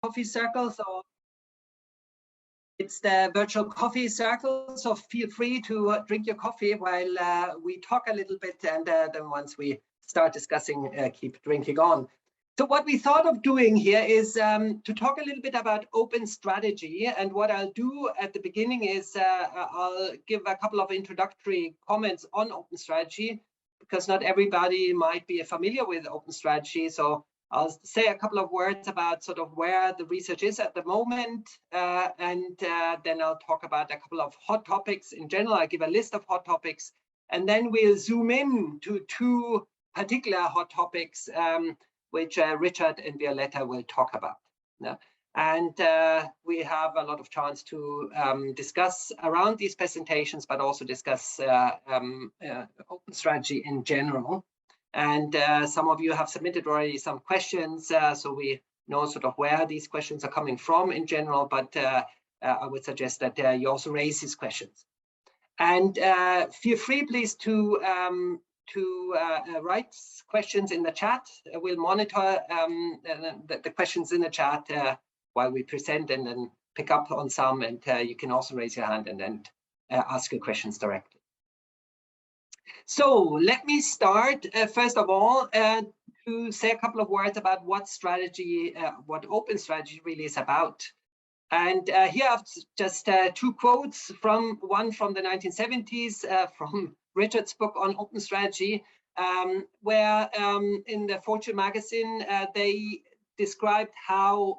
coffee circle. So it's the virtual coffee circle. So feel free to drink your coffee while we talk a little bit, and then once we start discussing, keep drinking on. So what we thought of doing here is to talk a little bit about open strategy. And what I'll do at the beginning is I'll give a couple of introductory comments on open strategy, because not everybody might be familiar with open strategy. So I'll say a couple of words about sort of where the research is at the moment, and then I'll talk about a couple of hot topics in general. I'll give a list of hot topics, and then we'll zoom in to two particular hot topics, which Richard and Violetta will talk about. Yeah. And we have a lot of chance to discuss around these presentations, but also discuss open strategy in general. And some of you have submitted already some questions, so we know sort of where these questions are coming from in general, but I would suggest that you also raise these questions. And feel free, please, to write questions in the chat. We'll monitor the questions in the chat while we present, and then pick up on some, and you can also raise your hand and then ask your questions directly. So let me start first of all to say a couple of words about what strategy, what open strategy really is about. And here I've just two quotes, one from the 1970s from Richard's book on open strategy, where in the Fortune magazine they described how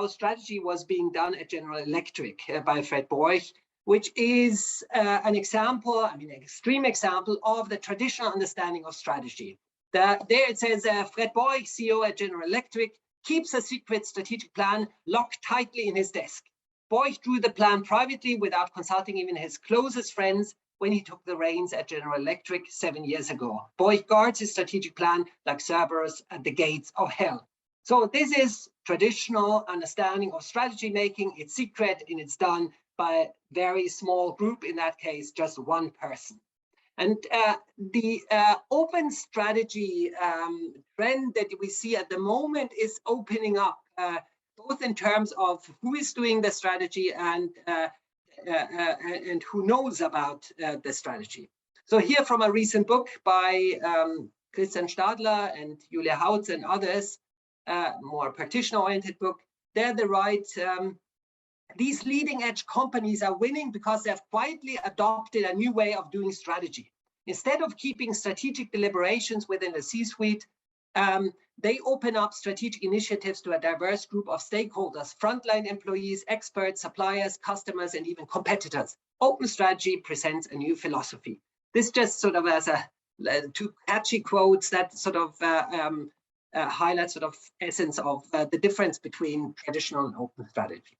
strategy was being done at General Electric by Fred Boich, which is an example, I mean, an extreme example of the traditional understanding of strategy. There it says, Fred Boich, CEO at General Electric, keeps a secret strategic plan locked tightly in his desk. Boich drew the plan privately without consulting even his closest friends when he took the reins at General Electric 7 years ago. Boich guards his strategic plan like Cerberus at the gates of hell. So this is traditional understanding of strategy making. It's secret and it's done by a very small group, in that case, just one person. And the open strategy trend that we see at the moment is opening up, both in terms of who is doing the strategy and who knows about the strategy. So here from a recent book by Christian Stadler and Julia Hautz and others, more practitioner-oriented book, there they write, these leading edge companies are winning because they have quietly adopted a new way of doing strategy. Instead of keeping strategic deliberations within the C-suite, they open up strategic initiatives to a diverse group of stakeholders, frontline employees, experts, suppliers, customers, and even competitors. Open strategy presents a new philosophy. This just sort of as two catchy quotes that sort of highlight sort of essence of the difference between traditional and open strategy.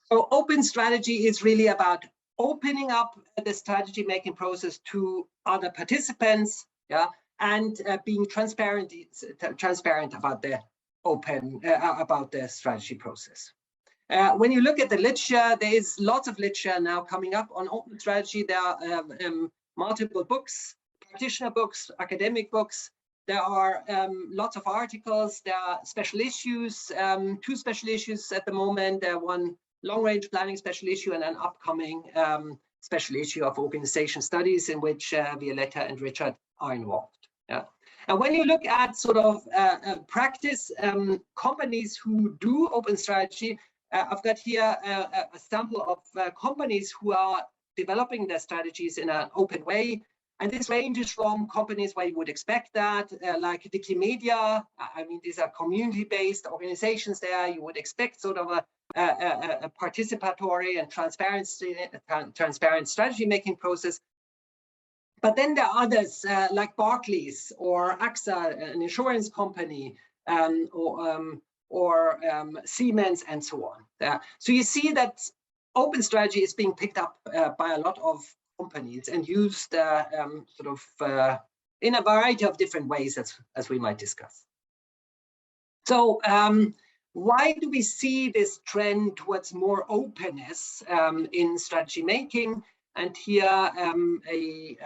So open strategy is really about opening up the strategy making process to other participants, yeah, and being transparent about the about the strategy process. When you look at the literature, there is lots of literature now coming up on open strategy. There are multiple books, practitioner books, academic books. There are lots of articles. There are special issues, two special issues at the moment. One long-range planning special issue and an upcoming special issue of organization studies in which Violetta and Richard are involved. Yeah. And when you look at sort of practice companies who do open strategy, I've got here a sample of companies who are developing their strategies in an open way. And this ranges from companies where you would expect that, like Wikimedia. I mean, these are community-based organizations there. You would expect sort of a participatory and transparent strategy-making process. But then there are others like Barclays or AXA, an insurance company, or Siemens, and so on. So you see that open strategy is being picked up by a lot of companies and used sort of in a variety of different ways, as we might discuss. So why do we see this trend towards more openness in strategy making? And here a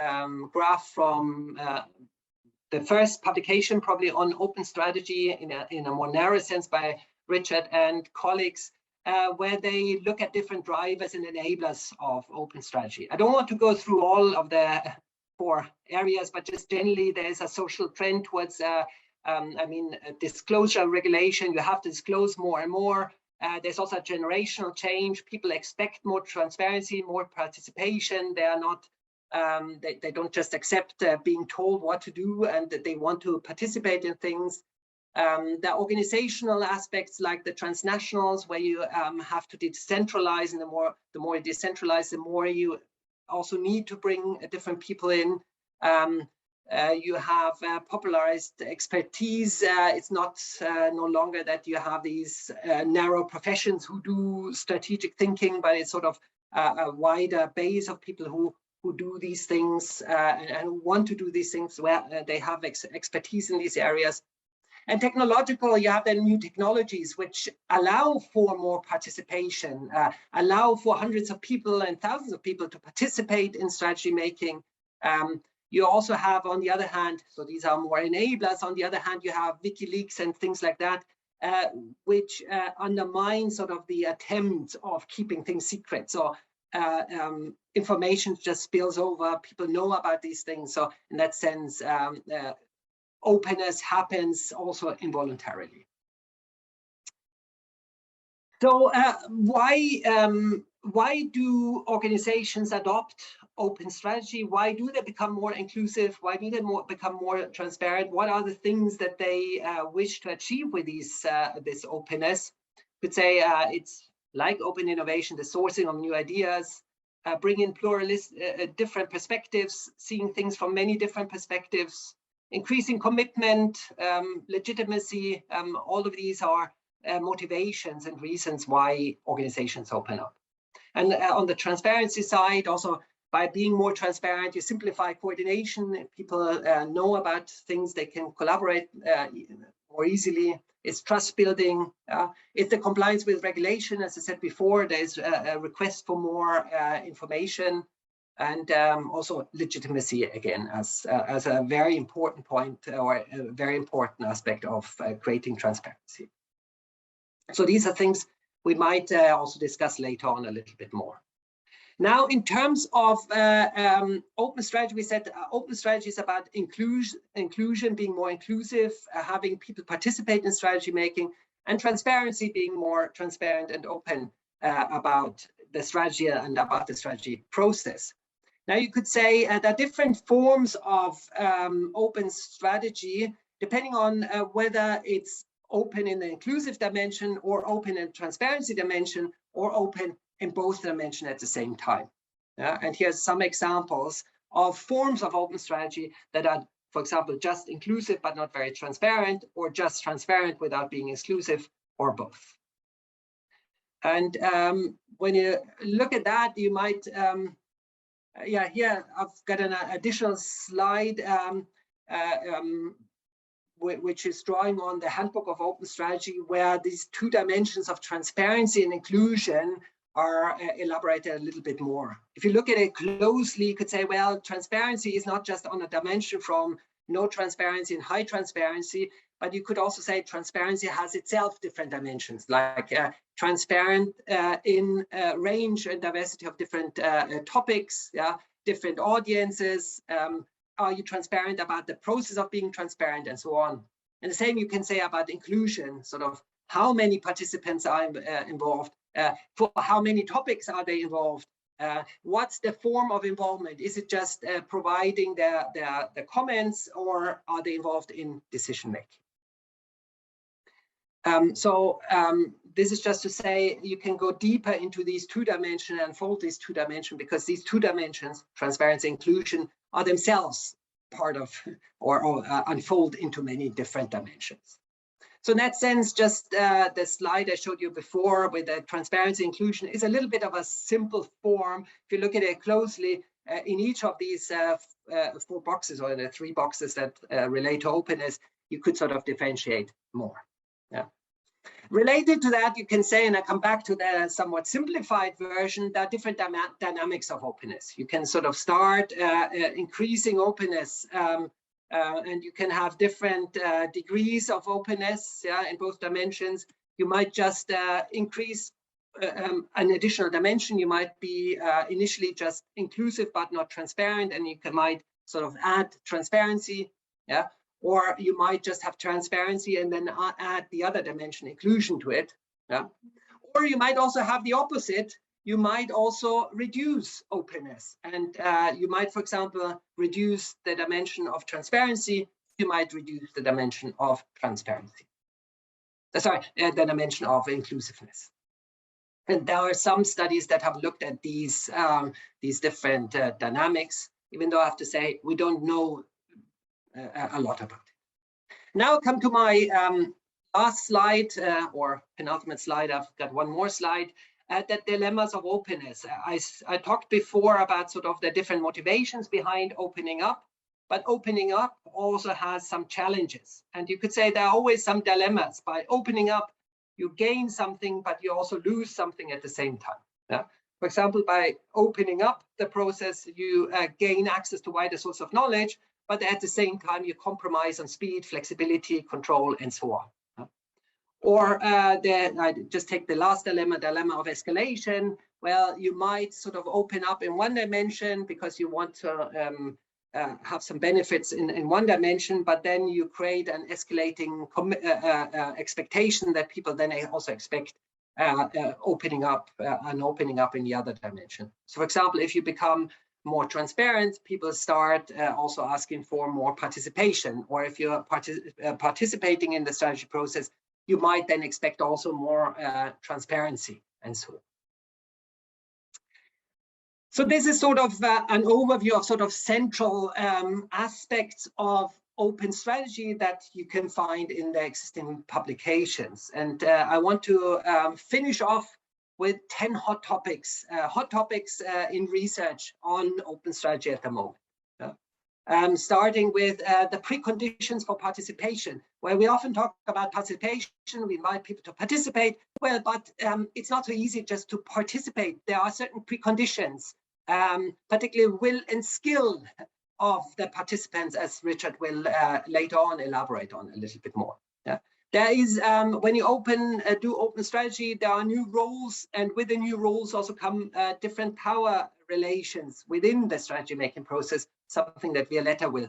graph from the first publication probably on open strategy in a more narrow sense by Richard and colleagues, where they look at different drivers and enablers of open strategy. I don't want to go through all of the 4 areas, but just generally there's a social trend towards disclosure regulation. You have to disclose more and more. There's also a generational change. People expect more transparency, more participation. They are not, they don't just accept being told what to do, and that they want to participate in things. The organizational aspects, like the transnationals, where you have to decentralize, and the more you decentralize, the more you also need to bring different people in. You have popularized expertise. It's not no longer that you have these narrow professions who do strategic thinking, but it's sort of a wider base of people who do these things and want to do these things where they have expertise in these areas. And technological, you have the new technologies which allow for more participation, allow for hundreds of people and thousands of people to participate in strategy making. You also have, on the other hand, so these are more enablers. On the other hand, you have WikiLeaks and things like that, which undermine sort of the attempt of keeping things secret. So information just spills over. People know about these things. So in that sense, openness happens also involuntarily. So why do organizations adopt open strategy? Why do they become more inclusive? Why do they become more transparent? What are the things that they wish to achieve with this openness? You could say it's like open innovation, the sourcing of new ideas, bring in different perspectives, seeing things from many different perspectives, increasing commitment, legitimacy. All of these are motivations and reasons why organizations open up. And on the transparency side, also by being more transparent, you simplify coordination. People know about things, they can collaborate more easily. It's trust building. It's the compliance with regulation. As I said before, there's a request for more information, and also legitimacy again as a very important point, or a very important aspect of creating transparency. So these are things we might also discuss later on a little bit more. Now, in terms of open strategy, we said open strategy is about inclusion, being more inclusive, having people participate in strategy making, and transparency, being more transparent and open about the strategy and about the strategy process. Now, you could say there are different forms of open strategy, depending on whether it's open in the inclusive dimension, or open in transparency dimension, or open in both dimensions at the same time. And here's some examples of forms of open strategy that are, for example, just inclusive but not very transparent, or just transparent without being exclusive, or both. And when you look at that, you might, here I've got an additional slide which is drawing on the Handbook of Open Strategy, where these 2 dimensions of transparency and inclusion are elaborated a little bit more. If you look at it closely, you could say, well, transparency is not just on a dimension from no transparency and high transparency, but you could also say transparency has itself different dimensions, like transparent in range and diversity of different topics, different audiences. Are you transparent about the process of being transparent, and so on? And the same you can say about inclusion, sort of how many participants are involved, for how many topics are they involved, what's the form of involvement? Is it just providing the comments, or are they involved in decision making? This is just to say you can go deeper into these 2 dimensions and unfold these 2 dimensions, because these 2 dimensions, transparency and inclusion, are themselves part of or unfold into many different dimensions. So in that sense, just the slide I showed you before with the transparency inclusion is a little bit of a simple form. If you look at it closely, in each of these 4 boxes, or the 3 boxes that relate to openness, you could sort of differentiate more. Related to that, you can say, and I come back to the somewhat simplified version, there are different dynamics of openness. You can sort of start increasing openness, and you can have different degrees of openness in both dimensions. You might just increase an additional dimension. You might be initially just inclusive but not transparent, and you might sort of add transparency, yeah. Or you might just have transparency and then add the other dimension, inclusion, to it, yeah. Or you might also have the opposite. You might also reduce openness, and you might, for example, reduce the dimension of transparency. You might reduce the dimension of transparency. Sorry, the dimension of inclusiveness. And there are some studies that have looked at these different dynamics, even though I have to say we don't know a lot about it. Now I come to my last slide, or penultimate slide. I've got one more slide. The dilemmas of openness. I talked before about sort of the different motivations behind opening up, but opening up also has some challenges. And you could say there are always some dilemmas. By opening up, you gain something, but you also lose something at the same time. Yeah? For example, by opening up the process, you gain access to wider source of knowledge, but at the same time, you compromise on speed, flexibility, control, and so on. Or I just take the last dilemma of escalation. Well, you might sort of open up in one dimension because you want to have some benefits in one dimension, but then you create an escalating expectation that people then also expect opening up in the other dimension. So for example, if you become more transparent, people start also asking for more participation, or if you're participating in the strategy process, you might then expect also more transparency and so on. So this is sort of an overview of sort of central aspects of open strategy that you can find in the existing publications. And I want to finish off with 10 hot topics in research on open strategy at the moment. Starting with the preconditions for participation, where we often talk about participation, we invite people to participate. Well, but it's not so easy just to participate. There are certain preconditions, particularly will and skill of the participants, as Richard will later on elaborate on a little bit more. Yeah. There is, when you do open strategy, there are new roles, and with the new roles also come different power relations within the strategy making process, something that Violetta will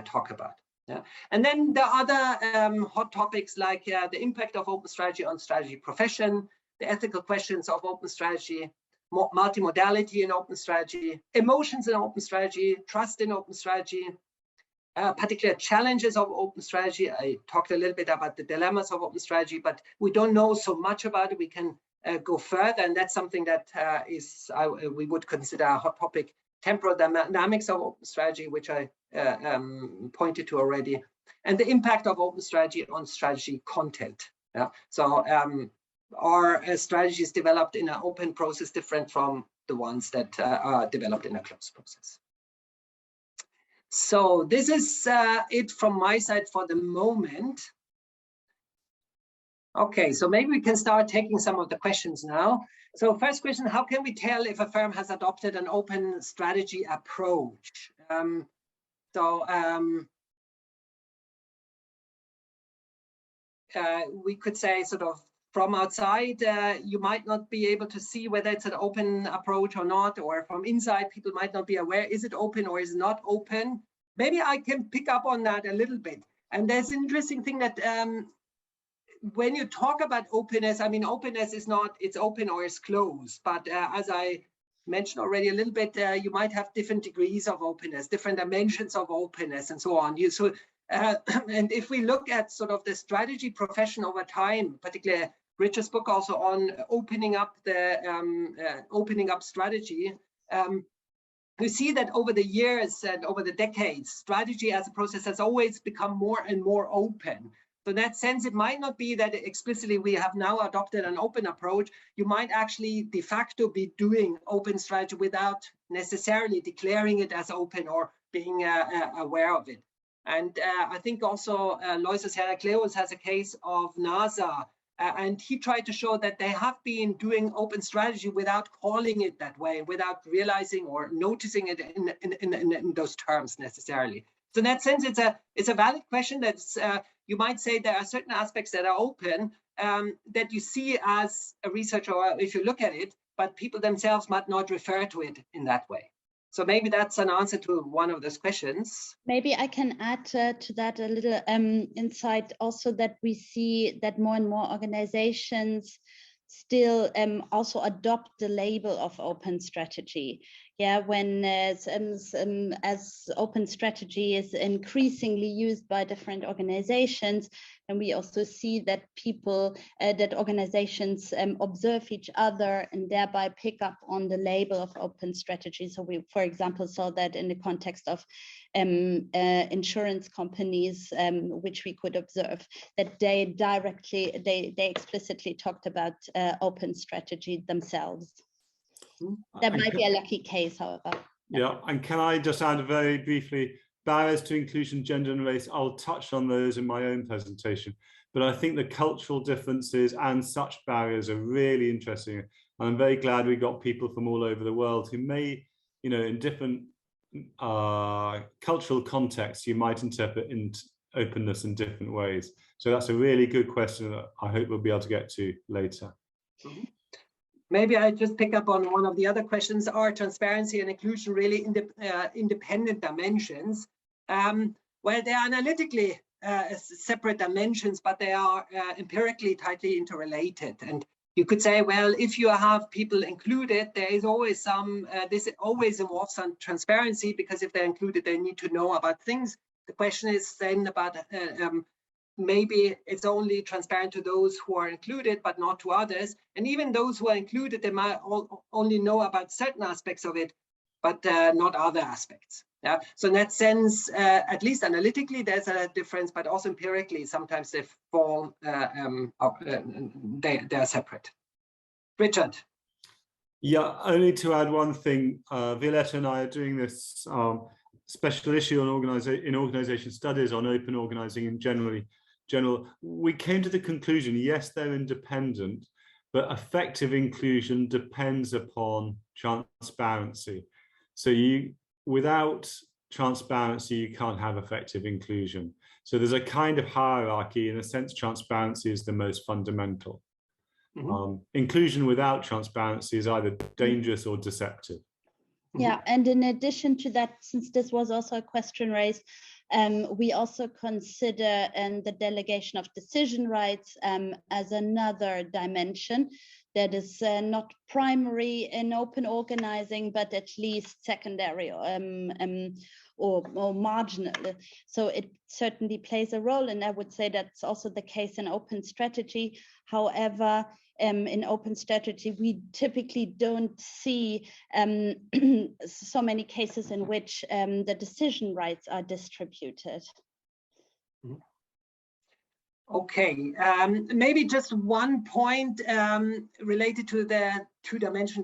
talk about. Yeah. And then the other hot topics like the impact of open strategy on strategy profession, the ethical questions of open strategy, multimodality in open strategy, emotions in open strategy, trust in open strategy, particular challenges of open strategy. I talked a little bit about the dilemmas of open strategy, but we don't know so much about it. We can go further, and that's something that we would consider a hot topic. Temporal dynamics of open strategy, which I pointed to already, and the impact of open strategy on strategy content. Yeah. So are strategies developed in an open process different from the ones that are developed in a closed process? So this is it from my side for the moment. Okay, so maybe we can start taking some of the questions now. So first question, how can we tell if a firm has adopted an open strategy approach? We could say sort of from outside, you might not be able to see whether it's an open approach or not, or from inside, people might not be aware, is it open or is it not open? Maybe I can pick up on that a little bit. And there's an interesting thing that when you talk about openness, I mean, openness is not, it's open or it's closed. But as I mentioned already a little bit, you might have different degrees of openness, different dimensions of openness, and so on. And if we look at sort of the strategy profession over time, particularly Richard's book also on opening up strategy, we see that over the years and over the decades, strategy as a process has always become more and more open. So in that sense, it might not be that explicitly we have now adopted an open approach. You might actually de facto be doing open strategy without necessarily declaring it as open or being aware of it. And I think also Loisos Herakleous has a case of NASA, and he tried to show that they have been doing open strategy without calling it that way, without realizing or noticing it in those terms necessarily. So in that sense, it's a valid question. That's you might say there are certain aspects that are open, that you see as a researcher, or if you look at it, but people themselves might not refer to it in that way. So maybe that's an answer to one of those questions. Maybe I can add to that a little insight also, that we see that more and more organizations still also adopt the label of open strategy. Yeah, when as open strategy is increasingly used by different organizations, and we also see that people, that organizations observe each other and thereby pick up on the label of open strategy. So we, for example, saw that in the context of insurance companies, which we could observe that they explicitly talked about open strategy themselves. That might be a lucky case, however. Yeah, and can I just add very briefly, barriers to inclusion, gender and race, I'll touch on those in my own presentation, but I think the cultural differences and such barriers are really interesting. And I'm very glad we got people from all over the world who may, you know, in different cultural contexts, you might interpret openness in different ways. So that's a really good question that I hope we'll be able to get to later. Mm-hmm. Maybe I just pick up on one of the other questions. Are transparency and inclusion really independent dimensions? Well, they are analytically separate dimensions, but they are empirically tightly interrelated. And you could say, well, if you have people included, there is always some, this always involves some transparency, because if they're included, they need to know about things. The question is then about maybe it's only transparent to those who are included, but not to others. And even those who are included, they might only know about certain aspects of it, but not other aspects. Yeah. So in that sense, at least analytically, there's a difference, but also empirically, sometimes they fall, they are separate. Richard. Yeah, only to add one thing, Violetta and I are doing this special issue on organization studies on open organizing in general. We came to the conclusion, yes, they're independent, but effective inclusion depends upon transparency. So without transparency, you can't have effective inclusion. So there's a kind of hierarchy. In a sense, transparency is the most fundamental. Mm-hmm. Inclusion without transparency is either dangerous or deceptive. Yeah, and in addition to that, since this was also a question raised, we also consider the delegation of decision rights as another dimension that is not primary in open organizing, but at least secondary or marginal. So it certainly plays a role, and I would say that's also the case in open strategy. However, in open strategy, we typically don't see so many cases in which the decision rights are distributed. Okay, maybe just one point related to the two-dimension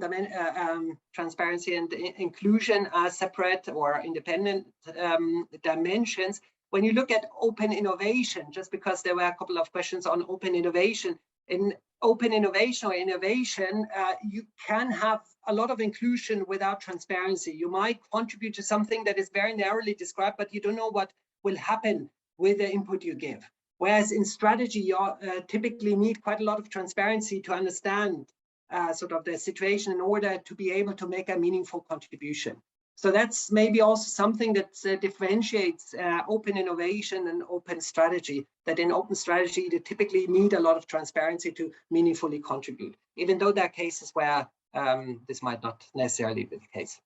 transparency and inclusion as separate or independent dimensions. When you look at open innovation, just because there were a couple of questions on open innovation, in open innovation or innovation, you can have a lot of inclusion without transparency. You might contribute to something that is very narrowly described, but you don't know what will happen with the input you give. Whereas in strategy, you typically need quite a lot of transparency to understand sort of the situation in order to be able to make a meaningful contribution. So that's maybe also something that differentiates open innovation and open strategy, that in open strategy, you typically need a lot of transparency to meaningfully contribute, even though there are cases where this might not necessarily be the case.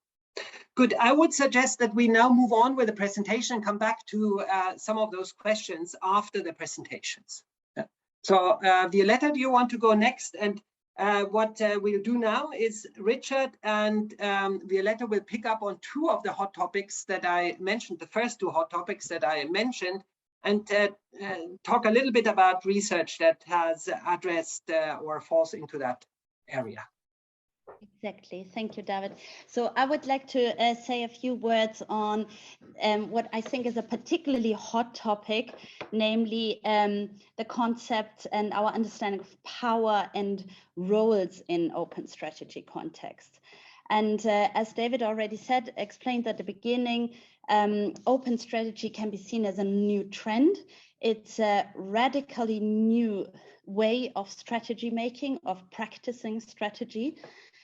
Good, I would suggest that we now move on with the presentation and come back to some of those questions after the presentations. Yeah. So Violetta, do you want to go next? And what we'll do now is Richard and Violetta will pick up on two of the hot topics that I mentioned, the first two hot topics that I mentioned, and talk a little bit about research that has addressed or falls into that area. Exactly. Thank you, David. So I would like to say a few words on what I think is a particularly hot topic, namely the concept and our understanding of power and roles in open strategy context. And as David already said, explained at the beginning, open strategy can be seen as a new trend. It's a radically new way of strategy making, of practicing strategy.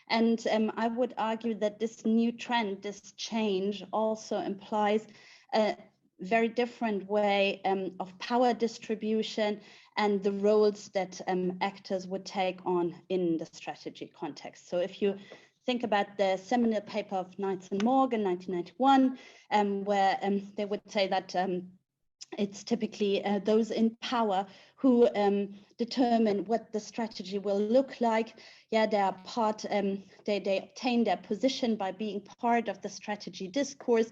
And I would argue that this new trend, this change, also implies a very different way of power distribution and the roles that actors would take on in the strategy context. So if you think about the seminal paper of Knights and Morgan, 1991, where they would say that it's typically those in power who determine what the strategy will look like. Yeah, they are part, they obtain their position by being part of the strategy discourse.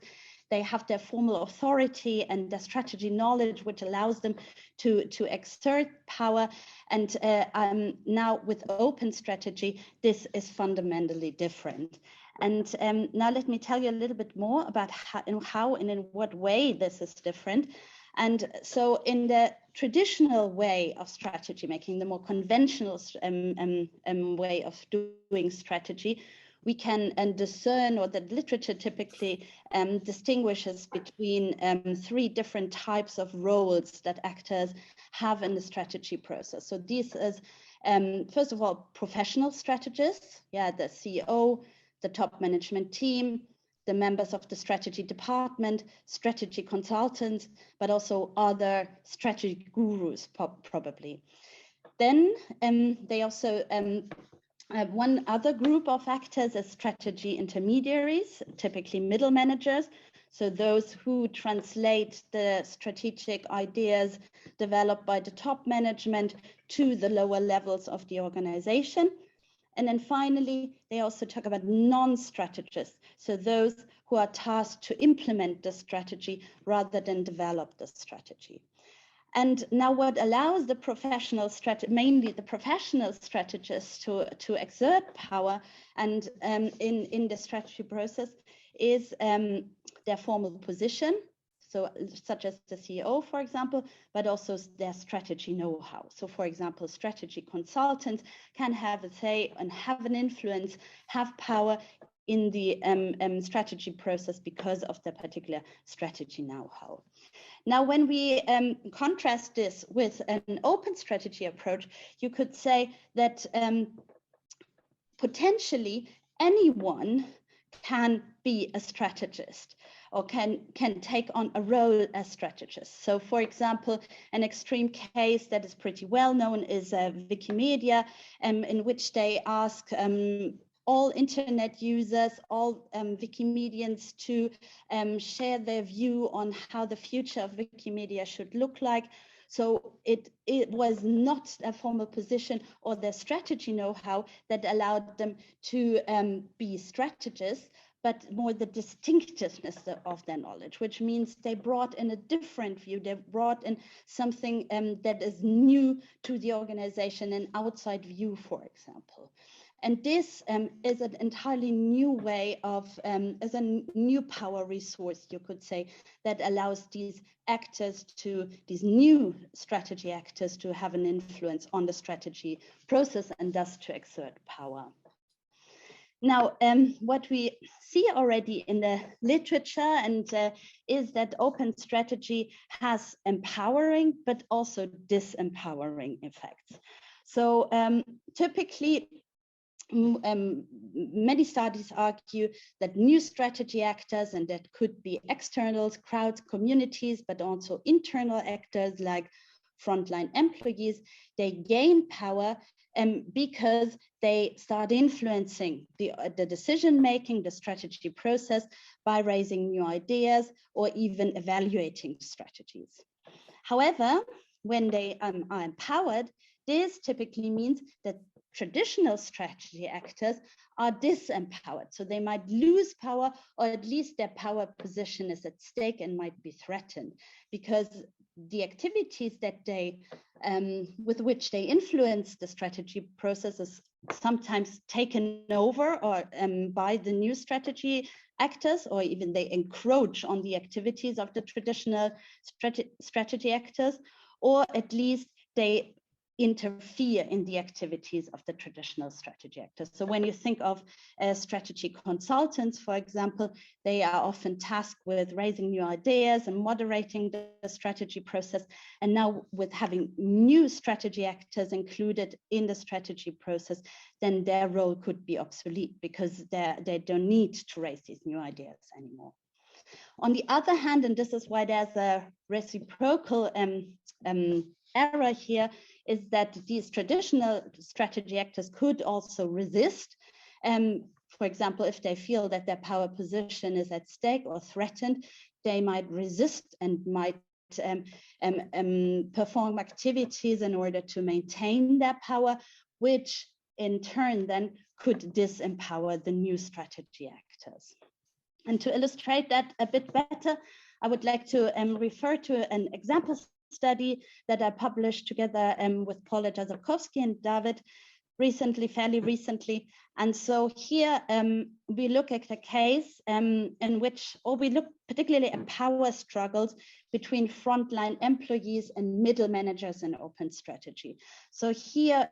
They have their formal authority and their strategy knowledge, which allows them to exert power. And now with open strategy, this is fundamentally different. And now let me tell you a little bit more about how and in what way this is different. And so in the traditional way of strategy making, the more conventional way of doing strategy, we can discern, or that literature typically distinguishes between 3 different types of roles that actors have in the strategy process. So this is, first of all, professional strategists, yeah, the CEO, the top management team, the members of the strategy department, strategy consultants, but also other strategy gurus, probably. Then they also one other group of actors is strategy intermediaries, typically middle managers. So those who translate the strategic ideas developed by the top management to the lower levels of the organization. And then finally, they also talk about non-strategists. So those who are tasked to implement the strategy rather than develop the strategy. And now what allows the professional mainly the professional strategists to exert power and in the strategy process is their formal position, so such as the CEO, for example, but also their strategy know-how. So for example, strategy consultants can have a say and have an influence, have power in the strategy process because of their particular strategy know-how. Now, when we contrast this with an open strategy approach, you could say that potentially anyone can be a strategist or can take on a role as strategist. So for example, an extreme case that is pretty well known is Wikimedia, in which they ask all internet users, all Wikimedians to share their view on how the future of Wikimedia should look like. So it was not a formal position or their strategy know-how that allowed them to be strategists, but more the distinctiveness of their knowledge, which means they brought in a different view. They brought in something that is new to the organization, an outside view, for example. And this is an entirely new way of, is a new power resource, you could say, that allows these actors these new strategy actors to have an influence on the strategy process and thus to exert power. Now, what we see already in the literature is that open strategy has empowering, but also disempowering effects. So typically, many studies argue that new strategy actors, and that could be externals, crowds, communities, but also internal actors like frontline employees, they gain power because they start influencing the decision-making, the strategy process by raising new ideas or even evaluating strategies. However, when they are empowered, this typically means that traditional strategy actors are disempowered. So they might lose power, or at least their power position is at stake and might be threatened, because the activities that they, with which they influence the strategy process is sometimes taken over or by the new strategy actors, or even they encroach on the activities of the traditional strategy actors, or at least they interfere in the activities of the traditional strategy actors. So when you think of strategy consultants, for example, they are often tasked with raising new ideas and moderating the strategy process. And now with having new strategy actors included in the strategy process, then their role could be obsolete because they don't need to raise these new ideas anymore. On the other hand, and this is why there's a reciprocal error here, is that these traditional strategy actors could also resist. For example, if they feel that their power position is at stake or threatened, they might resist and might perform activities in order to maintain their power, which in turn then could disempower the new strategy actors. And to illustrate that a bit better, I would like to refer to an example study that I published together with Paula Jazarkowski and David fairly recently. And so here we look at a case in which, or we look particularly at power struggles between frontline employees and middle managers in open strategy. So here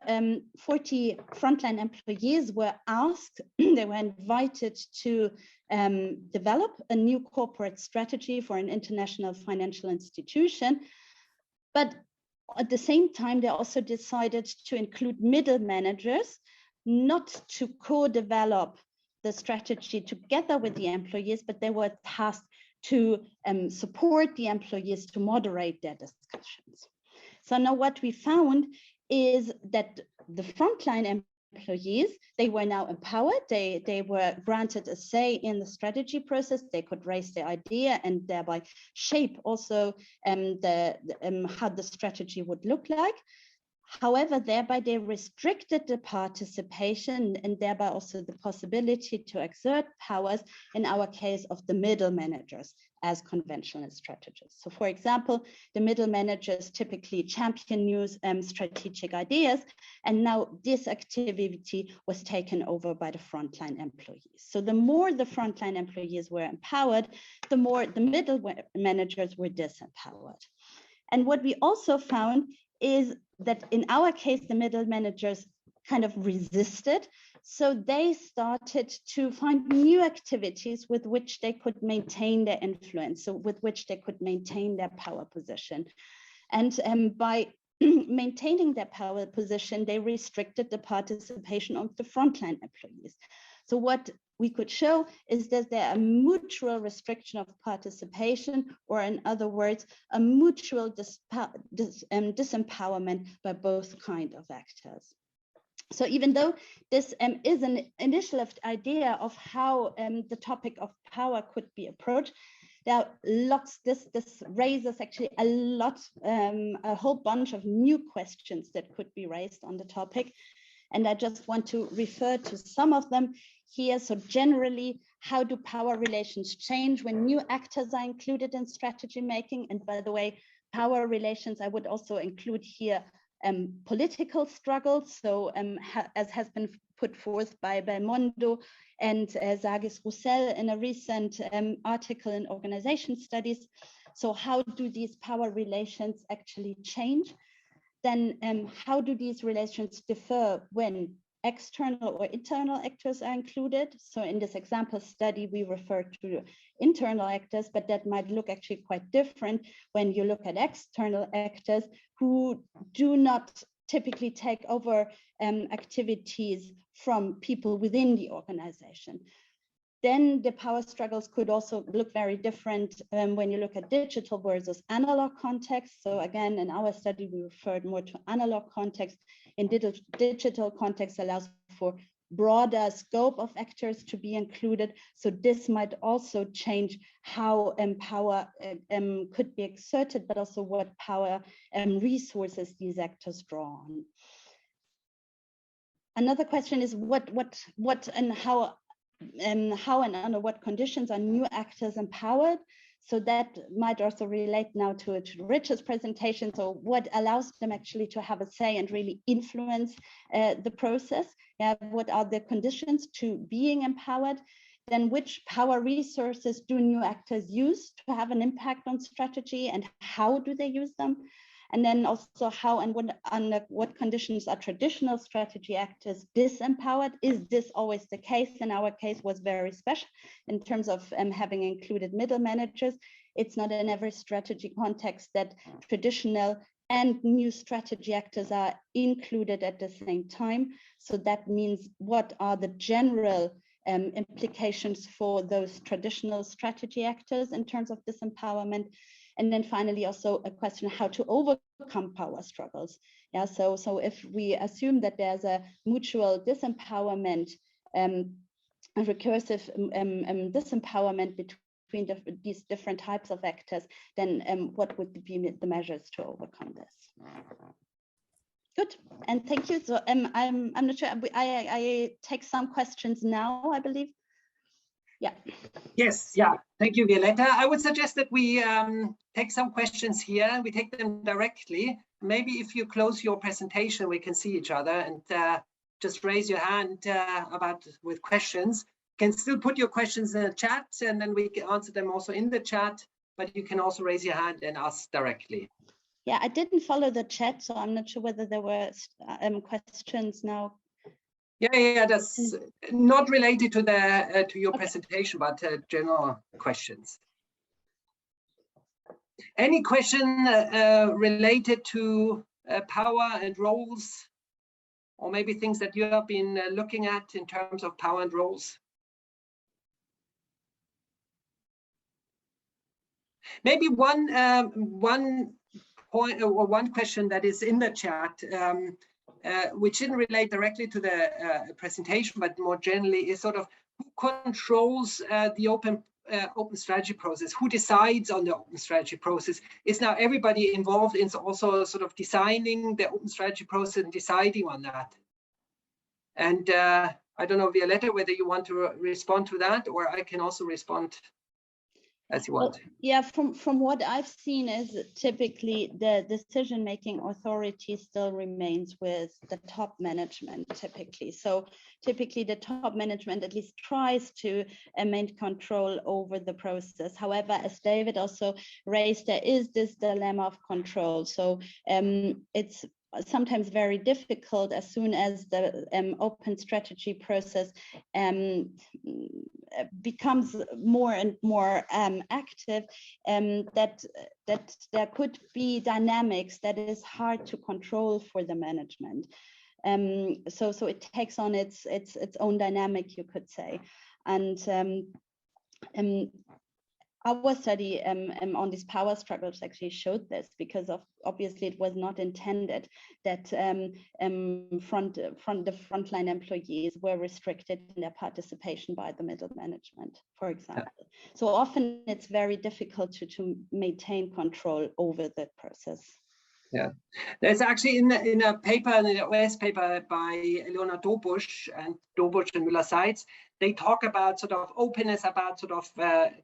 40 frontline employees were asked, they were invited to develop a new corporate strategy for an international financial institution. But at the same time, they also decided to include middle managers, not to co-develop the strategy together with the employees, but they were tasked to support the employees to moderate their discussions. So now what we found is that the frontline employees, they were now empowered, they were granted a say in the strategy process, they could raise their idea and thereby shape also how the strategy would look like. However, thereby they restricted the participation and thereby also the possibility to exert powers, in our case, of the middle managers as conventional strategists. So for example, the middle managers typically champion new strategic ideas, and now this activity was taken over by the frontline employees. So the more the frontline employees were empowered, the more the middle managers were disempowered. And what we also found is that in our case, the middle managers kind of resisted. So they started to find new activities with which they could maintain their influence, so with which they could maintain their power position. And by maintaining their power position, they restricted the participation of the frontline employees. So what we could show is that there a mutual restriction of participation, or in other words, a mutual disempowerment by both kinds of actors. So even though this is an initial idea of how the topic of power could be approached, there are lots, this raises actually a whole bunch of new questions that could be raised on the topic. And I just want to refer to some of them here. So generally, how do power relations change when new actors are included in strategy making? And by the way, power relations, I would also include here political struggles. So as has been put forth by Belmondo and Zagis Roussel in a recent article in Organization Studies. So how do these power relations actually change? Then how do these relations differ when external or internal actors are included? So in this example study, we refer to internal actors, but that might look actually quite different when you look at external actors who do not typically take over activities from people within the organization. Then the power struggles could also look very different when you look at digital versus analog context. So again, in our study, we referred more to analog context. In digital context allows for broader scope of actors to be included. So this might also change how power could be exerted, but also what power resources these actors draw on. Another question is what and how and under what conditions are new actors empowered? So that might also relate now to Richard's presentation. So what allows them actually to have a say and really influence the process? Yeah, what are the conditions to being empowered? Then which power resources do new actors use to have an impact on strategy, and how do they use them? And then also how and under what conditions are traditional strategy actors disempowered? Is this always the case? In our case was very special in terms of having included middle managers. It's not in every strategy context that traditional and new strategy actors are included at the same time. So that means what are the general implications for those traditional strategy actors in terms of disempowerment? And then finally, also a question how to overcome power struggles. Yeah, so if we assume that there's a mutual disempowerment, a recursive disempowerment between these different types of actors, then what would be the measures to overcome this? Good, and thank you. So I'm not sure, I take some questions now, I believe. Yeah. Yes, yeah, thank you, Violetta. I would suggest that we take some questions here, we take them directly. Maybe if you close your presentation, we can see each other, and just raise your hand with questions. You can still put your questions in the chat, and then we can answer them also in the chat, but you can also raise your hand and ask directly. Yeah, I didn't follow the chat, so I'm not sure whether there were questions now. Yeah, that's not related to the to your presentation, but general questions. Any question related to power and roles, or maybe things that you have been looking at in terms of power and roles? Maybe one point or one question that is in the chat, which didn't relate directly to the presentation, but more generally is sort of who controls the open strategy process? Who decides on the open strategy process? Is now everybody involved in also sort of designing the open strategy process and deciding on that? And I don't know, Violetta, whether you want to respond to that, or I can also respond as you want. Well, yeah, from what I've seen is typically the decision-making authority still remains with the top management typically. So typically the top management at least tries to maintain control over the process. However, as David also raised, there is this dilemma of control. So it's sometimes very difficult as soon as the open strategy process becomes more and more active, that there could be dynamics that is hard to control for the management. So it takes on its own dynamic, you could say. And our study on these power struggles actually showed this, because obviously it was not intended that the frontline employees were restricted in their participation by the middle management, for example. Yeah. So often it's very difficult to maintain control over the process. Yeah, there's actually in a paper, in an OS paper by Ilona Dobusch and Müller-Seitz, they talk about sort of openness about sort of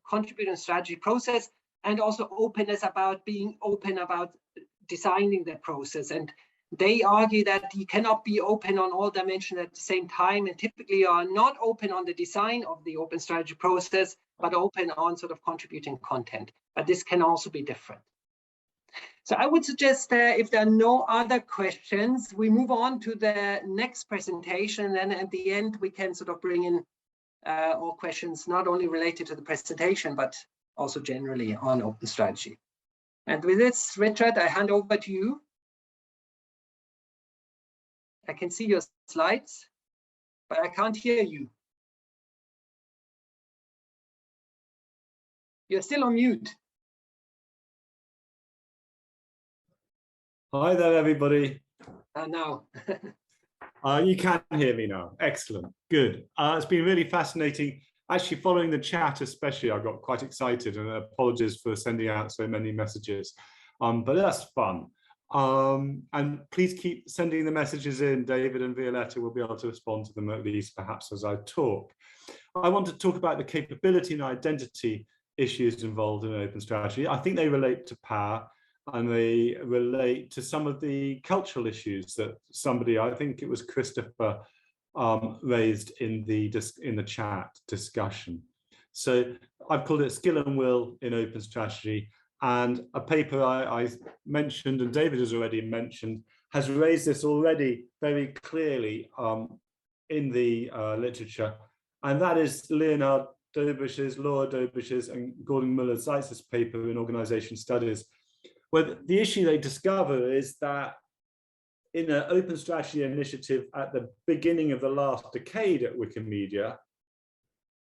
contributing strategy process, and also openness about being open about designing the process. And they argue that you cannot be open on all dimensions at the same time, and typically you are not open on the design of the open strategy process, but open on sort of contributing content. But this can also be different. So I would suggest if there are no other questions, we move on to the next presentation. And at the end, we can sort of bring in all questions, not only related to the presentation, but also generally on open strategy. And with this, Richard, I hand over to you. I can see your slides, but I can't hear you. You're still on mute. Hi there, everybody. Now. You can hear me now. Excellent. Good. It's been really fascinating. Actually, following the chat especially, I got quite excited, and apologies for sending out so many messages. But that's fun. And please keep sending the messages in. David and Violetta will be able to respond to them, at least perhaps as I talk. I want to talk about the capability and identity issues involved in open strategy. I think they relate to power, and they relate to some of the cultural issues that somebody, I think it was Christopher, raised in the chat discussion. So I've called it skill and will in open strategy. And a paper I mentioned, and David has already mentioned, has raised this already very clearly in the literature. And that is Leonard Dobish's, Laura Dobish's, and Gordon Muller-Zeitz's paper in Organization Studies, where the issue they discover is that in an open strategy initiative at the beginning of the last decade at Wikimedia,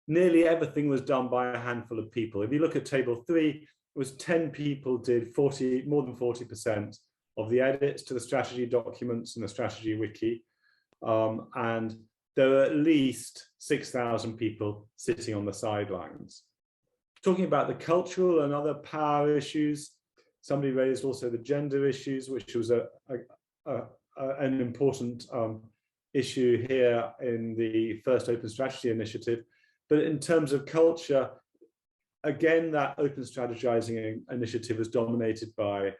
nearly everything was done by a handful of people. If you look at table 3, it was 10 people did more than 40% of the edits to the strategy documents and the strategy wiki. And there are at least 6,000 people sitting on the sidelines. Talking about the cultural and other power issues, somebody raised also the gender issues, which was an important issue here in the first Open Strategy Initiative. But in terms of culture, again, that open strategizing initiative is dominated by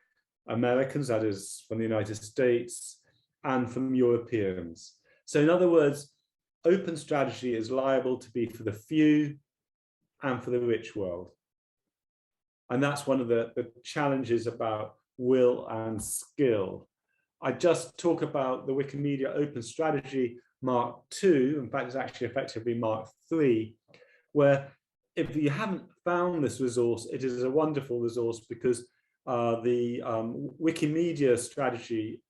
Americans, that is from the United States, and from Europeans. So in other words, open strategy is liable to be for the few and for the rich world. And that's one of the challenges about will and skill. I just talk about the Wikimedia Open Strategy Mark II, in fact, it's actually effectively Mark III, where if you haven't found this resource, it is a wonderful resource because the Wikimedia strategy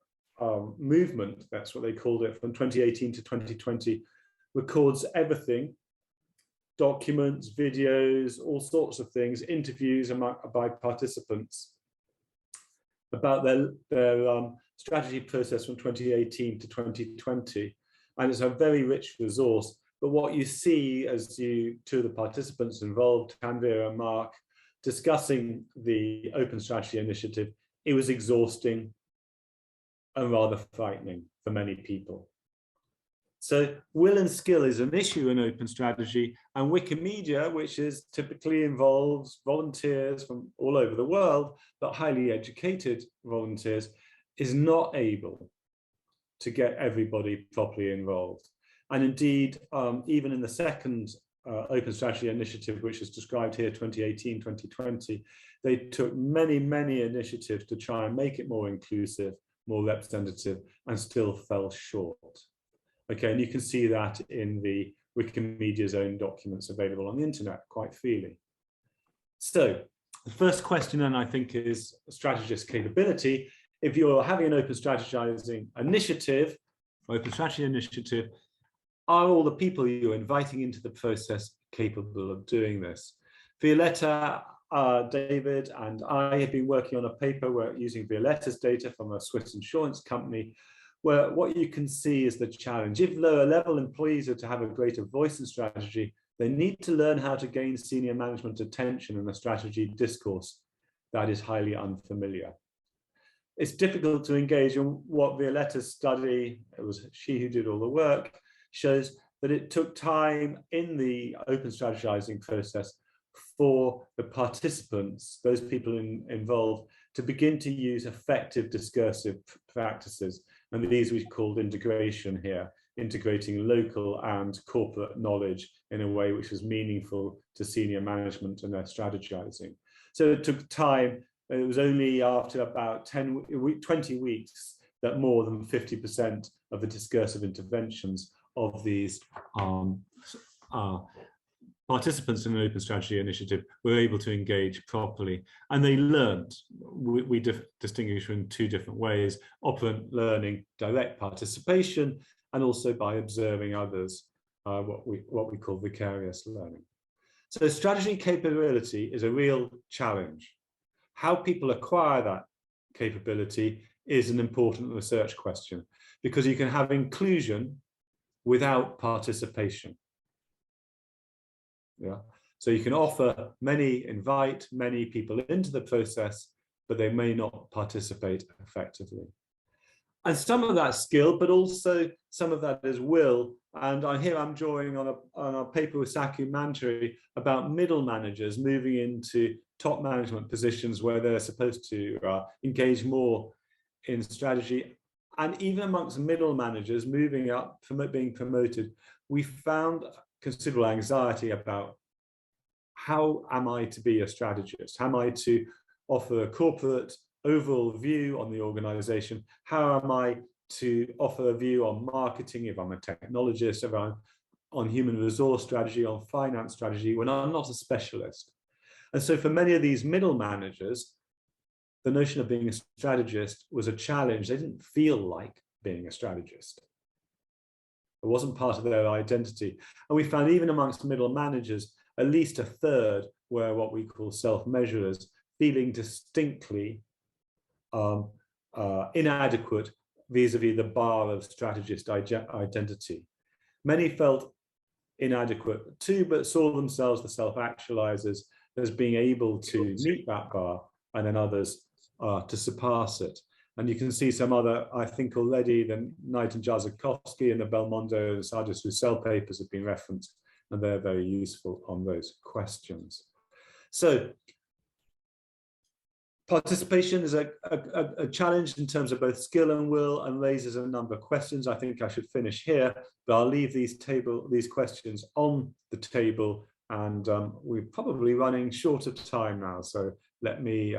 movement, that's what they called it, from 2018 to 2020, records everything, documents, videos, all sorts of things, interviews by participants about their strategy process from 2018 to 2020. And it's a very rich resource. But what you see as two of the participants involved, Tanvir and Mark, discussing the Open Strategy Initiative, it was exhausting and rather frightening for many people. So will and skill is an issue in open strategy, and Wikimedia, which typically involves volunteers from all over the world, but highly educated volunteers, is not able to get everybody properly involved. And indeed, even in the second Open Strategy Initiative, which is described here, 2018-2020, they took many, many initiatives to try and make it more inclusive, more representative, and still fell short. Okay, and you can see that in the Wikimedia's own documents available on the internet quite freely. So the first question then I think is strategist capability. If you're having an open strategizing initiative, open strategy initiative, are all the people you're inviting into the process capable of doing this? Violetta, David, and I have been working on a paper using Violetta's data from a Swiss insurance company, where what you can see is the challenge. If lower level employees are to have a greater voice in strategy, they need to learn how to gain senior management attention in a strategy discourse that is highly unfamiliar. It's difficult to engage in what Violetta's study, it was she who did all the work, shows that it took time in the open strategizing process for the participants, those people involved, to begin to use effective discursive practices. And these we called integration here, integrating local and corporate knowledge in a way which was meaningful to senior management and their strategizing. So it took time. It was only after about 20 weeks that more than 50% of the discursive interventions of these participants in an open strategy initiative were able to engage properly, and they learned. We distinguish in two different ways: operant learning, direct participation, and also by observing others, what we call vicarious learning. So strategy capability is a real challenge. How people acquire that capability is an important research question, because you can have inclusion without participation. Yeah, so you can invite many people into the process, but they may not participate effectively. And some of that skill, but also some of that is will. And here I'm drawing on a paper with Saku Mantri about middle managers moving into top management positions where they're supposed to engage more in strategy. And even amongst middle managers moving up, being promoted, we found considerable anxiety about how am I to be a strategist? How am I to offer a corporate overall view on the organization? How am I to offer a view on marketing if I'm a technologist, if I'm on human resource strategy, on finance strategy, when I'm not a specialist? And so for many of these middle managers, the notion of being a strategist was a challenge. They didn't feel like being a strategist. It wasn't part of their identity. And we found even amongst middle managers, at least a third were what we call self-measurers, feeling distinctly inadequate vis-a-vis the bar of strategist identity. Many felt inadequate too, but saw themselves, the self-actualizers, as being able to meet that bar, and then others to surpass it. And you can see some other, I think already, the Knight and Jarzakowski and the Belmondo and Sardis Roussel papers have been referenced, and they're very useful on those questions. So participation is a challenge in terms of both skill and will, and raises a number of questions. I think I should finish here, but I'll leave these questions on the table, and we're probably running short of time now. So let me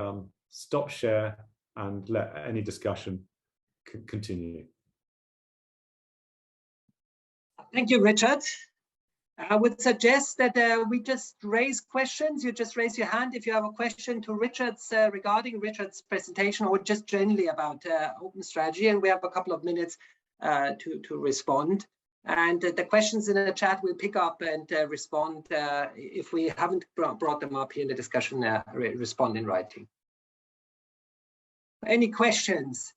stop share and let any discussion continue. Thank you, Richard. I would suggest that we just raise questions. You just raise your hand if you have a question to Richard's regarding Richard's presentation, or just generally about open strategy, and we have a couple of minutes to respond. And the questions in the chat we'll pick up and respond if we haven't brought them up here in the discussion, respond in writing. Any questions?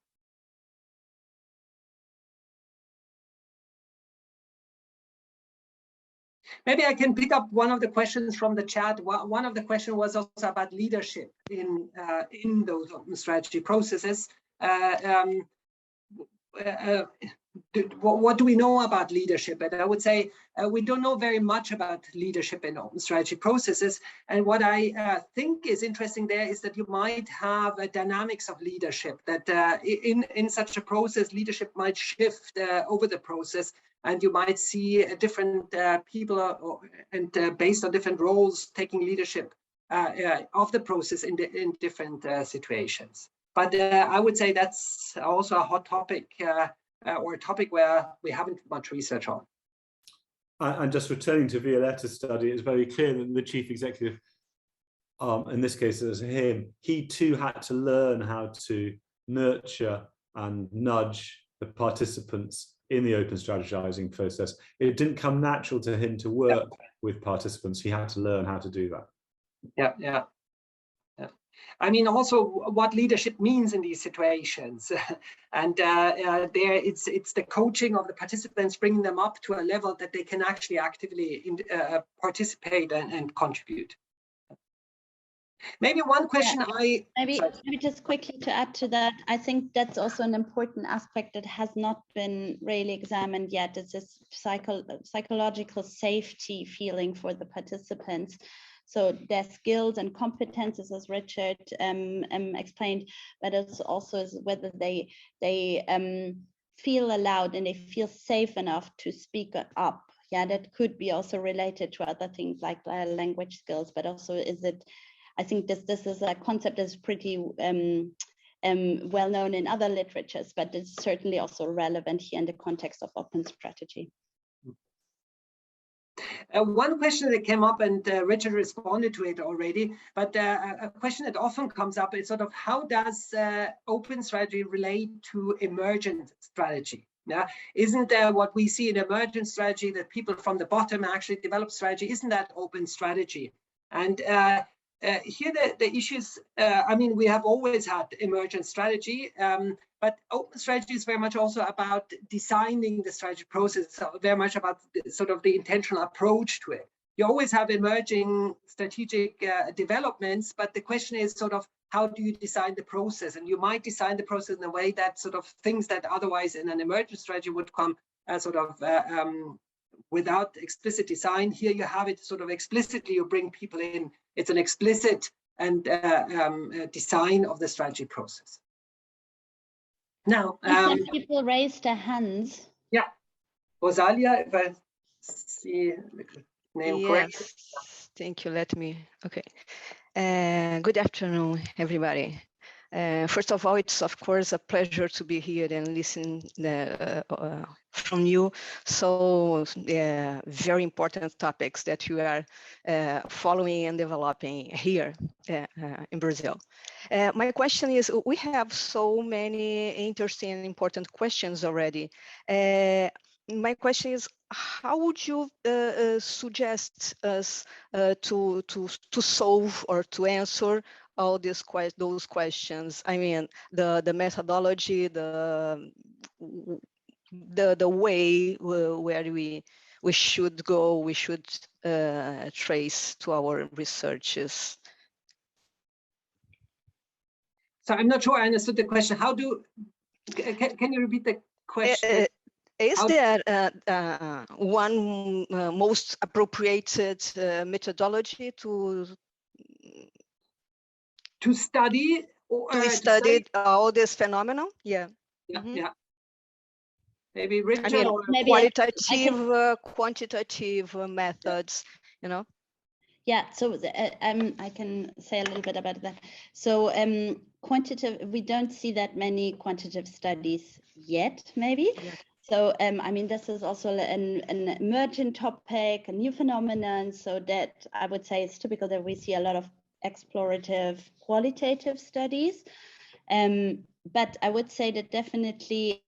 Maybe I can pick up one of the questions from the chat. One of the questions was also about leadership in those open strategy processes. What do we know about leadership? And I would say we don't know very much about leadership in open strategy processes. And what I think is interesting there is that you might have a dynamics of leadership, that in such a process, leadership might shift over the process, and you might see different people and based on different roles taking leadership of the process in different situations. But I would say that's also a hot topic or a topic where we haven't much research on. And just returning to Violetta's study, it's very clear that the chief executive, in this case it was him, he too had to learn how to nurture and nudge the participants in the open strategizing process. It didn't come natural to him to work with participants. He had to learn how to do that. Yeah. I mean, also what leadership means in these situations, and there it's the coaching of the participants, bringing them up to a level that they can actually actively participate and contribute. Maybe one question maybe just quickly to add to that, I think that's also an important aspect that has not been really examined yet. It's this psychological safety feeling for the participants. So their skills and competences, as Richard explained, but it's also whether they feel allowed and they feel safe enough to speak up. Yeah, that could be also related to other things like language skills, but also is it, I think this is a concept that's pretty well known in other literatures, but it's certainly also relevant here in the context of open strategy. One question that came up, and Richard responded to it already, but a question that often comes up is sort of how does open strategy relate to emergent strategy? Yeah, isn't what we see in emergent strategy that people from the bottom actually develop strategy? Isn't that open strategy? And here the issues, I mean, we have always had emergent strategy, but open strategy is very much also about designing the strategy process, so very much about sort of the intentional approach to it. You always have emerging strategic developments, but the question is sort of how do you design the process? And you might design the process in a way that sort of things that otherwise in an emergent strategy would come sort of without explicit design. Here you have it sort of explicitly, you bring people in. It's an explicit and design of the strategy process. Now, some people raised their hands. Yeah, Rosalia, if I see the name correctly. Thank you. Let me. Okay. Good afternoon, everybody. First of all, it's of course a pleasure to be here and listen from you. So very important topics that you are following and developing here in Brazil. My question is, we have so many interesting and important questions already. My question is, how would you suggest us to solve or to answer all those questions? I mean, the methodology, the way where we should go, we should trace to our researches. So I'm not sure I understood the question. How do, can you repeat the question? Is there one most appropriated methodology to study all this phenomenon? Yeah. Yeah. Maybe Richard, I mean, or maybe qualitative, quantitative methods, you know? Yeah, so I can say a little bit about that. So quantitative, we don't see that many quantitative studies yet, maybe. Yeah. So I mean, this is also an emerging topic, a new phenomenon. So that I would say it's typical that we see a lot of explorative qualitative studies. But I would say that definitely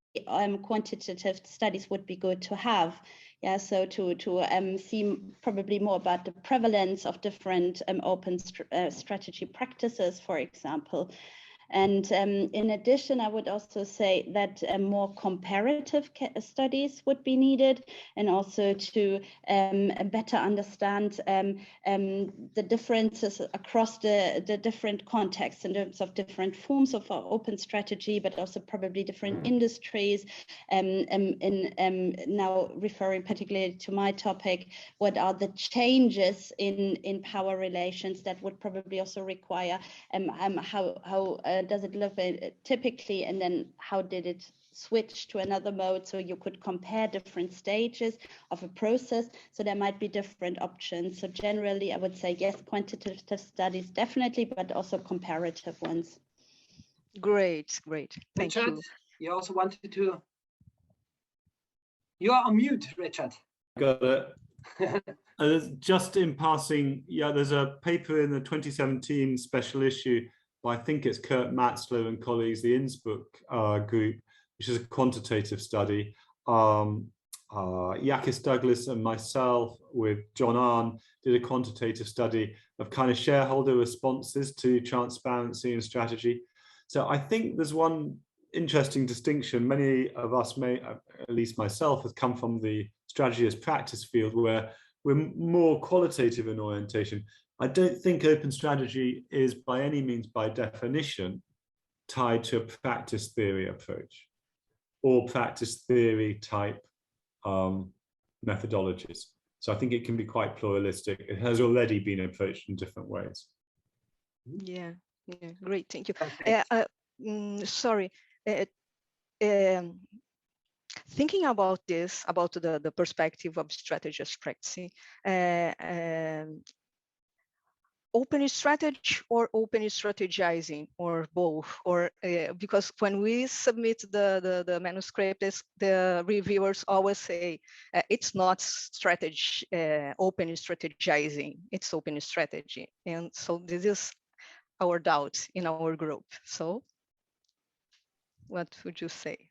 quantitative studies would be good to have. Yeah, so to see probably more about the prevalence of different open strategy practices, for example. And in addition, I would also say that more comparative studies would be needed, and also to better understand the differences across the different contexts in terms of different forms of open strategy, but also probably different industries. Now referring particularly to my topic, what are the changes in power relations that would probably also require how does it look typically, and then how did it switch to another mode, so you could compare different stages of a process. So there might be different options. So generally, I would say yes, quantitative studies definitely, but also comparative ones. Great. Thank Richard, you. You also wanted to. You are on mute, Richard. Got it. Just in passing, yeah, there's a paper in the 2017 special issue by, I think it's Kurt Matzlow and colleagues, the Innsbruck group, which is a quantitative study. Yakis Douglas and myself with John Arne did a quantitative study of kind of shareholder responses to transparency and strategy. So I think there's one interesting distinction. Many of us may, at least myself, has come from the strategy as practice field, where we're more qualitative in orientation. I don't think open strategy is by any means, by definition, tied to a practice theory approach or practice theory type methodologies. So I think it can be quite pluralistic. It has already been approached in different ways. Yeah, great, thank you. Sorry, thinking about this, about the perspective of strategy as practicing, open strategy or open strategizing, or both, or because when we submit the manuscript, the reviewers always say it's not strategy, open strategizing, it's open strategy. And so this is our doubt in our group. So what would you say?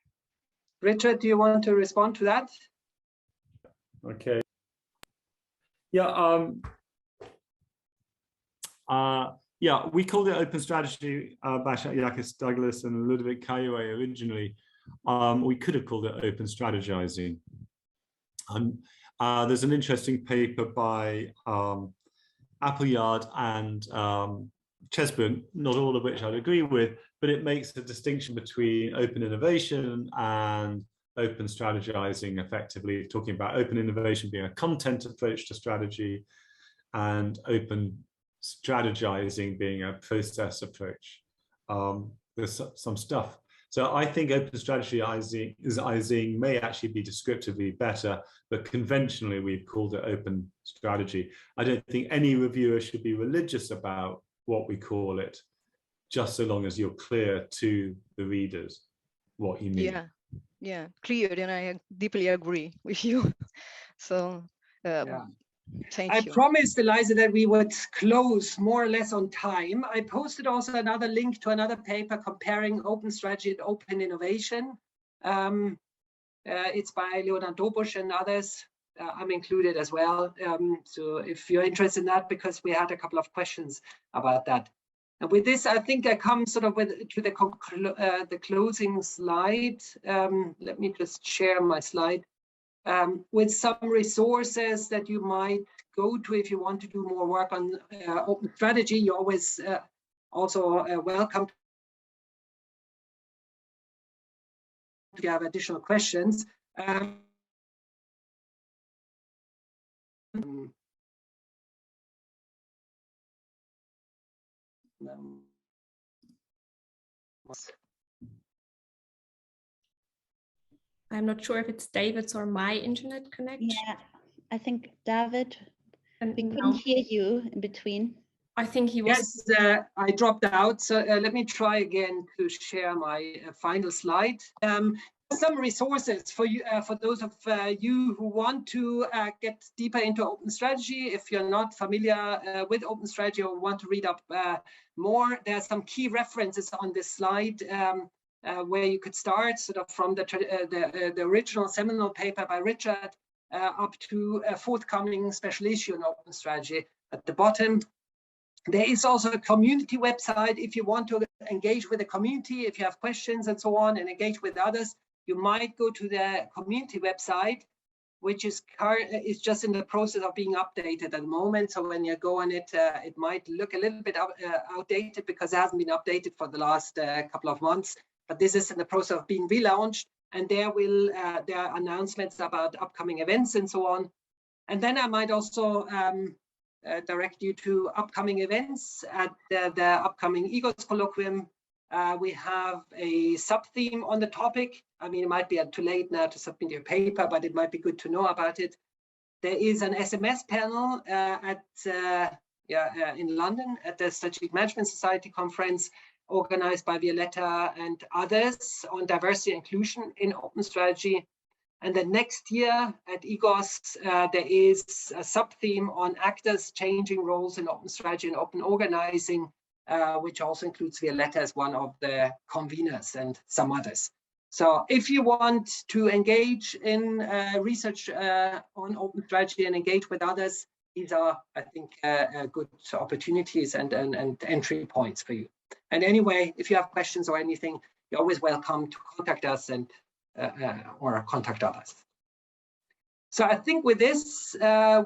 Richard, do you want to respond to that? Okay. Yeah. Yeah, we called it open strategy by Yakis Douglas and Ludovic Caillouet originally. We could have called it open strategizing. There's an interesting paper by Appleyard and Chesbrough, not all of which I'd agree with, but it makes a distinction between open innovation and open strategizing, effectively talking about open innovation being a content approach to strategy and open strategizing being a process approach. There's some stuff. So I think open strategizing may actually be descriptively better, but conventionally we've called it open strategy. I don't think any reviewer should be religious about what we call it, just so long as you're clear to the readers what you mean. Yeah, clear, and I deeply agree with you. So thank you. I promised Eliza that we would close more or less on time. I posted also another link to another paper comparing open strategy and open innovation. It's by Leonard Dobusch and others. I'm included as well. So if you're interested in that, because we had a couple of questions about that. And with this, I think I come sort of to the closing slide. Let me just share my slide with some resources that you might go to if you want to do more work on open strategy. You're always also welcome if you have additional questions. I'm not sure if it's David's or my internet connection. Yeah, I think David, And we couldn't hear you in between. I think he was. Yes, I dropped out. So let me try again to share my final slide. Some resources for you, for those of you who want to get deeper into open strategy. If you're not familiar with open strategy or want to read up more, there are some key references on this slide where you could start, sort of from the original seminal paper by Richard up to a forthcoming special issue on open strategy at the bottom. There is also a community website if you want to engage with the community, if you have questions and so on, and engage with others. You might go to the community website, which is just in the process of being updated at the moment. So when you go on it, it might look a little bit outdated because it hasn't been updated for the last couple of months. But this is in the process of being relaunched, and there are announcements about upcoming events and so on. And then I might also direct you to upcoming events at the upcoming EGOS colloquium. We have a sub-theme on the topic. I mean, it might be too late now to submit your paper, but it might be good to know about it. There is an SMS panel in London at the Strategic Management Society conference organized by Violetta and others on diversity and inclusion in open strategy. And then next year at EGOS, there is a sub-theme on actors changing roles in open strategy and open organizing, which also includes Violetta as one of the conveners and some others. So if you want to engage in research on open strategy and engage with others, these are, I think, good opportunities and entry points for you. And anyway, if you have questions or anything, you're always welcome to contact us and or contact others. So I think with this,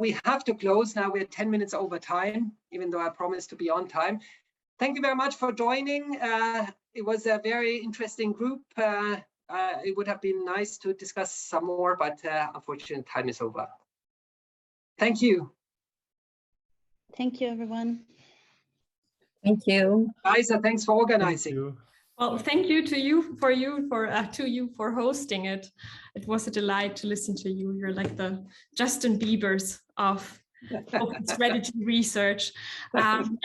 we have to close now. We're 10 minutes over time, even though I promised to be on time. Thank you very much for joining. It was a very interesting group. It would have been nice to discuss some more, but unfortunately, time is over. Thank you. Thank you, everyone. Thank you. Liza, thanks for organizing. Well, thank you to you for hosting it. It was a delight to listen to you. You're like the Justin Biebers of open strategy research.